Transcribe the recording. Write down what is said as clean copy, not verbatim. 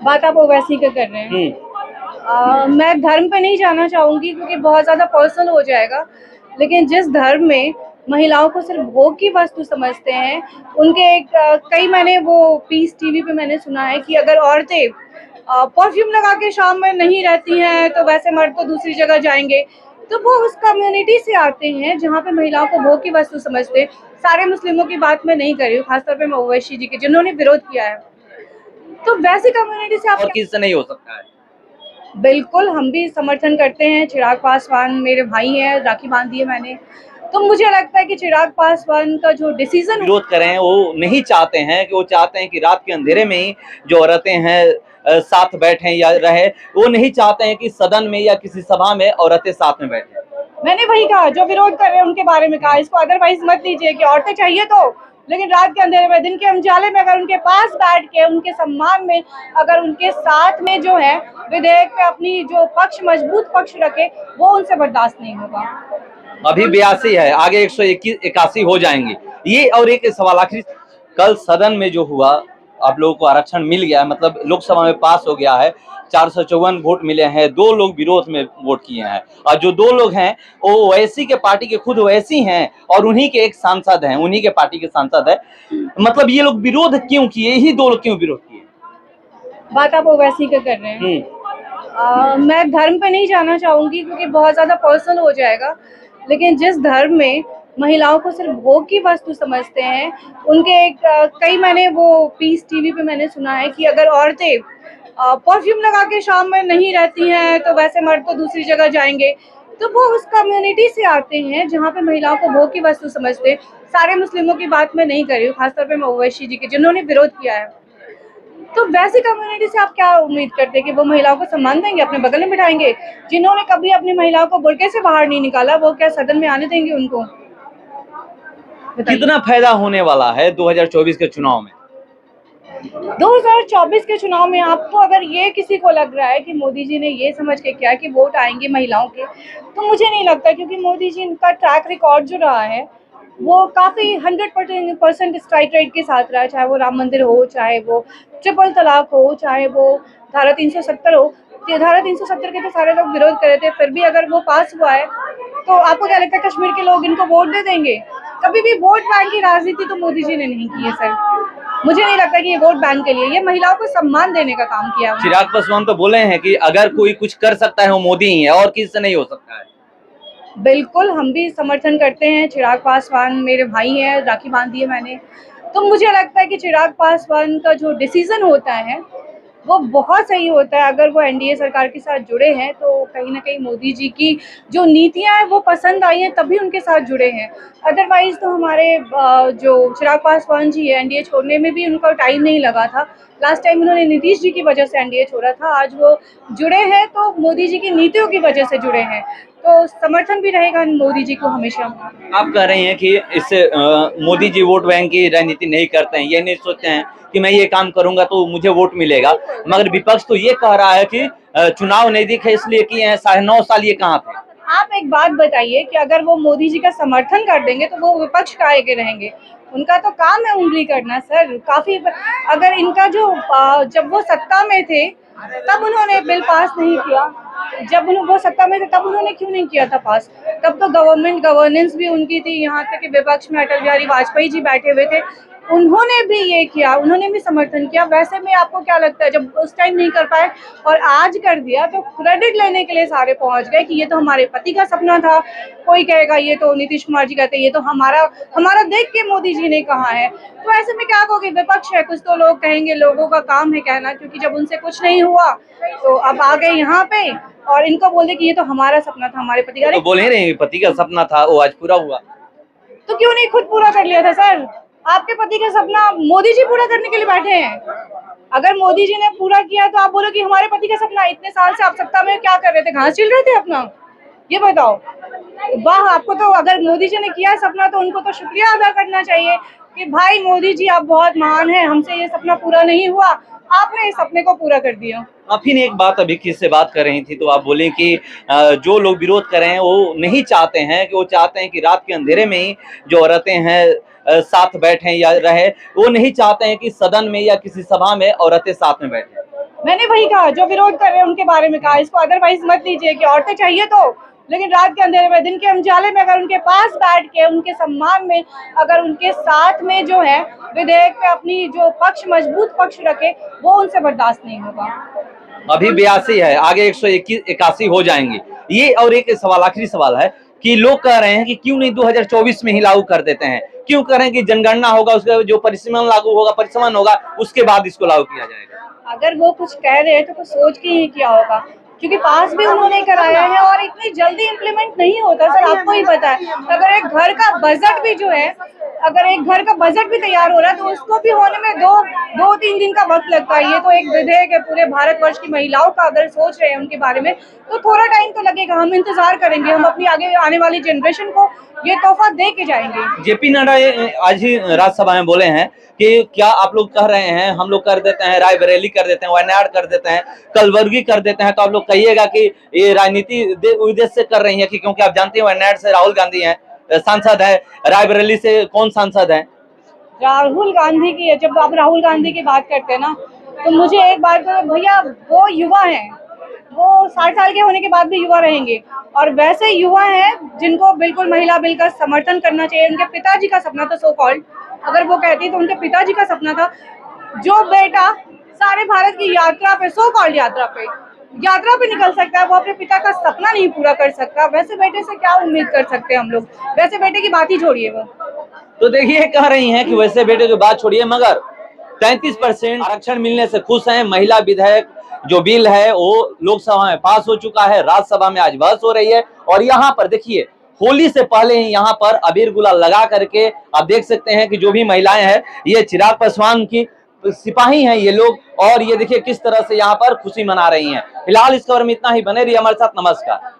बात आप ओवैसी का कर रहे हैं। मैं धर्म पे नहीं जाना चाहूंगी क्योंकि बहुत ज़्यादा पर्सनल हो जाएगा। लेकिन जिस धर्म में महिलाओं को सिर्फ भोग की वस्तु समझते हैं, उनके कई मैंने वो पीस टीवी पे मैंने सुना है कि अगर औरतें परफ्यूम लगा के शाम में नहीं रहती हैं तो वैसे मर्द तो दूसरी जगह जाएंगे। तो वो उस कम्युनिटी से आते हैं जहाँ पे महिलाओं को भोग की वस्तु समझते हैं। सारे मुस्लिमों की बात मैं नहीं कर रही हूँ, खासतौर पे मैं ओवैसी जी की जिन्होंने विरोध किया है। तो वैसी कम्युनिटी से आप और किससे नहीं हो सकता है। बिल्कुल, हम भी समर्थन करते हैं। चिराग पासवान मेरे भाई हैं, राखी बांधी है मैंने। तो मुझे लगता है कि चिराग पासवान का जो डिसीजन विरोध करें वो नहीं चाहते हैं कि वो चाहते हैं कि रात के अंधेरे में ही जो औरतें हैं साथ बैठें या रहे। वो नहीं चाहते हैं कि सदन में या किसी सभा में औरतें साथ में बैठें। मैंने वही कहा, जो विरोध कर रहे हैं उनके बारे में कहा। इसको अदरवाइज मत लीजिए कि औरतें चाहिए तो, लेकिन रात के अंधेरे में, दिन के उजाले में अगर उनके पास बैठ के उनके सम्मान में, अगर उनके साथ में जो है विधेयक पे अपनी जो पक्ष मजबूत पक्ष रखे, वो उनसे बर्दाश्त नहीं होगा। अभी 82 है, आगे 181 हो जाएंगे। ये और एक सवाल आखिरी, कल सदन में जो हुआ आप लोगों को आरक्षण मिल गया, मतलब लोकसभा में पास हो गया है। 454 वोट मिले हैं, 2 लोग विरोध में वोट किए हैं और जो 2 लोग हैं वो ओवैसी के पार्टी के खुद ओवैसी हैं और उन्हीं के एक सांसद हैं, उन्हीं के पार्टी के सांसद है। मतलब ये लोग विरोध क्यों किए, यही 2 लोग क्यों विरोध किए। बात आप ओवैसी का कर रहे हैं। मैं धर्म पे नहीं जाना चाहूंगी क्योंकि बहुत ज्यादा पर्सनल हो जाएगा। लेकिन जिस धर्म में महिलाओं को सिर्फ भोग की वस्तु समझते हैं, उनके कई मैंने वो पीस टीवी पे मैंने सुना है कि अगर औरतें परफ्यूम लगा के शाम में नहीं रहती हैं तो वैसे मर्द तो दूसरी जगह जाएंगे। तो वो उस कम्युनिटी से आते हैं जहाँ पे महिलाओं को भोग की वस्तु समझते हैं। सारे मुस्लिमों की बात मैं नहीं कर रही हूँ, खासतौर पे मैं ओवैसी जी की जिन्होंने विरोध किया है। तो वैसी कम्युनिटी से आप क्या उम्मीद करते हैं कि वो महिलाओं को सम्मान देंगे, अपने बगल में बिठाएंगे? जिन्होंने कभी अपनी महिलाओं को बुर्के से बाहर नहीं निकाला, वो क्या सदन में आने देंगे उनको? बताइए। कितना फायदा होने वाला है 2024 के चुनाव में। 2024 के चुनाव में आपको अगर ये किसी को लग रहा है कि मोदी जी ने ये समझ के किया कि वोट आएंगे महिलाओं के, तो मुझे नहीं लगता, क्योंकि मोदी जी का ट्रैक रिकॉर्ड जो रहा है वो काफ़ी 100% स्ट्राइक रेट के साथ रहा है। चाहे वो राम मंदिर हो, चाहे वो ट्रिपल तलाक हो, चाहे वो धारा 370 हो। धारा 370 के तो सारे लोग विरोध कर रहे थे, फिर भी अगर वो पास हुआ है तो आपको क्या लगता है कश्मीर के लोग इनको वोट दे देंगे? कभी भी वोट बैंक की राजनीति तो मोदी जी ने नहीं की है सर। मुझे नहीं लगता कि ये वोट बैंक के लिए, ये महिलाओं को सम्मान देने का काम किया। चिराग पासवान तो बोले हैं कि अगर कोई कुछ कर सकता है वो मोदी ही है और किससे नहीं हो सकता है। बिल्कुल, हम भी समर्थन करते हैं। चिराग पासवान मेरे भाई हैं, राखी बांधी है मैंने। तो मुझे लगता है कि चिराग पासवान का जो डिसीजन होता है वो बहुत सही होता है। अगर वो एनडीए सरकार के साथ जुड़े हैं तो कहीं ना कहीं मोदी जी की जो नीतियां हैं वो पसंद आई हैं, तभी उनके साथ जुड़े हैं। अदरवाइज तो हमारे जो चिराग पासवान जी है, एनडीए छोड़ने में भी उनका टाइम नहीं लगा था। लास्ट टाइम उन्होंने नीतीश जी की वजह से एनडीए छोड़ा था। आज वो जुड़े हैं तो मोदी जी की नीतियों की वजह से जुड़े हैं। तो समर्थन भी रहेगा मोदी जी को हमेशा। आप कह रहे हैं कि इससे मोदी जी वोट बैंक की राजनीति नहीं करते हैं, ये नहीं सोचते हैं कि मैं ये काम करूंगा तो मुझे वोट मिलेगा। मगर विपक्ष तो ये कह रहा है कि चुनाव नजदीक है इसलिए किए हैं। 9.5 साल ये कहाँ थे। आप एक बात बताइए कि अगर वो मोदी जी का समर्थन कर देंगे तो वो विपक्ष का आगे रहेंगे? उनका तो काम है उंगली करना सर। काफी अगर इनका जो जब वो सत्ता में थे तब उन्होंने बिल पास नहीं किया। जब वो सत्ता में थे तब उन्होंने क्यों नहीं किया था पास? तब तो गवर्नमेंट गवर्नेंस भी उनकी थी। यहाँ तक कि विपक्ष में अटल बिहारी वाजपेयी जी बैठे हुए थे, उन्होंने भी ये किया, उन्होंने भी समर्थन किया। वैसे में आपको क्या लगता है जब उस टाइम नहीं कर पाए और आज कर दिया तो क्रेडिट लेने के लिए सारे पहुंच गए कि ये तो हमारे पति का सपना था। कोई कहेगा ये तो नीतीश कुमार जी कहते हैं ये तो हमारा हमारा देख के मोदी जी ने कहा है। तो ऐसे में क्या कहोगे? विपक्ष है, कुछ तो लोग कहेंगे, लोगों का काम है कहना, क्योंकि जब उनसे कुछ नहीं हुआ तो अब आ गए यहाँ पे और इनको बोले कि ये तो हमारा सपना था, हमारे पति का। तो बोल ही रहे हैं पति का सपना था वो आज पूरा हुआ, तो क्यों नहीं खुद पूरा कर लिया था सर? आपके पति का सपना मोदी जी पूरा करने के लिए बैठे हैं। अगर मोदी जी ने पूरा किया तो आप बोलो कि हमारे पति का सपना। इतने साल से आप सत्ता में क्या कर रहे थे? घास छिल रहे थे अपना? ये बताओ। वाह, आपको तो अगर मोदी जी ने किया सपना तो उनको तो शुक्रिया अदा करना चाहिए कि भाई मोदी जी आप बहुत महान हैं, हमसे ये सपना पूरा नहीं हुआ, आपने इस सपने को पूरा कर दिया। आप ही ने एक बात अभी किससे बात कर रही थी तो आप बोले कि जो लोग विरोध कर रहे हैं वो नहीं चाहते हैं, कि वो चाहते हैं कि रात के अंधेरे में ही जो औरतें हैं साथ बैठें या रहे। वो नहीं चाहते हैं कि सदन में या किसी सभा में औरतें साथ में बैठें। मैंने वही कहा, जो विरोध कर रहे हैं उनके बारे में कहा, इसको अदरवाइज मत लीजिए कि औरतें चाहिए तो, लेकिन रात के अंधेरे में, दिन के उजाले में अगर उनके पास बैठ के उनके सम्मान में, अगर उनके साथ में जो है विधेयक पे अपनी जो पक्ष, मजबूत पक्ष रखे, वो उनसे बर्दाश्त नहीं होगा। अभी 82 है, आगे 181 हो जाएंगे। ये और एक सवाल, आखिरी सवाल है कि लोग कह रहे हैं कि क्यों नहीं 2024 में ही लागू कर देते हैं, क्यों कह रहे हैं कि जनगणना होगा, उसका जो परिसीमन लागू होगा, परिसीमन होगा, उसके बाद इसको लागू किया जाएगा। अगर वो कुछ कह रहे हैं तो कुछ सोच के ही किया होगा, क्योंकि पास भी उन्होंने कराया है और इतनी जल्दी इम्प्लीमेंट नहीं होता सर, आपको ही पता है। अगर एक घर का बजट भी जो है, अगर एक घर का बजट भी तैयार हो रहा है तो उसको भी होने में दो तीन दिन का वक्त लगता है। ये तो एक विधेयक है पूरे भारतवर्ष की महिलाओं का, अगर सोच रहे हैं उनके बारे में तो थोड़ा टाइम तो लगेगा। हम इंतजार करेंगे, हम अपनी आगे आने वाली जनरेशन को ये तोहफा दे के जाएंगे। जेपी नड्डा आज ही राज्यसभा में बोले हैं कि क्या आप लोग कह रहे हैं हम लोग कर देते हैं, रायबरेली कर देते हैं, वायनाड कर देते हैं, कलबुर्गी कर देते हैं, तो आप लोग कहिएगा कि ये राजनीति उद्देश्य से कर रही है, कि क्योंकि आप जानते हैं वायनाड से राहुल गांधी हैं सांसद है, रायबरेली से कौन सांसद है? राहुल गांधी की, जब आप राहुल गांधी की बात करते हैं ना, तो मुझे एक बात भैया, वो युवा हैं, वो 60 साल के होने के बाद भी युवा रहेंगे, और वैसे युवा हैं जिनको बिल्कुल महिला बिल का समर्थन करना चाहिए। उनके पिताजी का सपना था, सो कॉल्ड, अगर वो कहती तो उनके पिताजी का सपना था, जो बेटा सारे भारत की यात्रा पे, सो कॉल्ड यात्रा पे निकल सकता है, वो अपने पिता का सपना नहीं पूरा कर सकता, वैसे बेटे से क्या उम्मीद कर सकते हैं हम लोग? वैसे बेटे की बात ही छोड़िए। वो तो देखिए कह रही हैं कि वैसे बेटे की बात छोड़िए, मगर 33% आरक्षण मिलने से खुश हैं। महिला विधेयक जो बिल है वो लोकसभा में पास हो चुका है, राज्यसभा में आज बहस हो रही है, और यहाँ पर देखिए होली से पहले ही यहाँ पर अबीर गुलाल लगा करके आप देख सकते हैं कि जो भी महिलाएं हैं, ये चिराग पासवान की सिपाही हैं ये लोग, और ये देखिए किस तरह से यहाँ पर खुशी मना रही हैं। फिलहाल इस खबर में इतना ही, बने रहिए हमारे साथ, नमस्कार।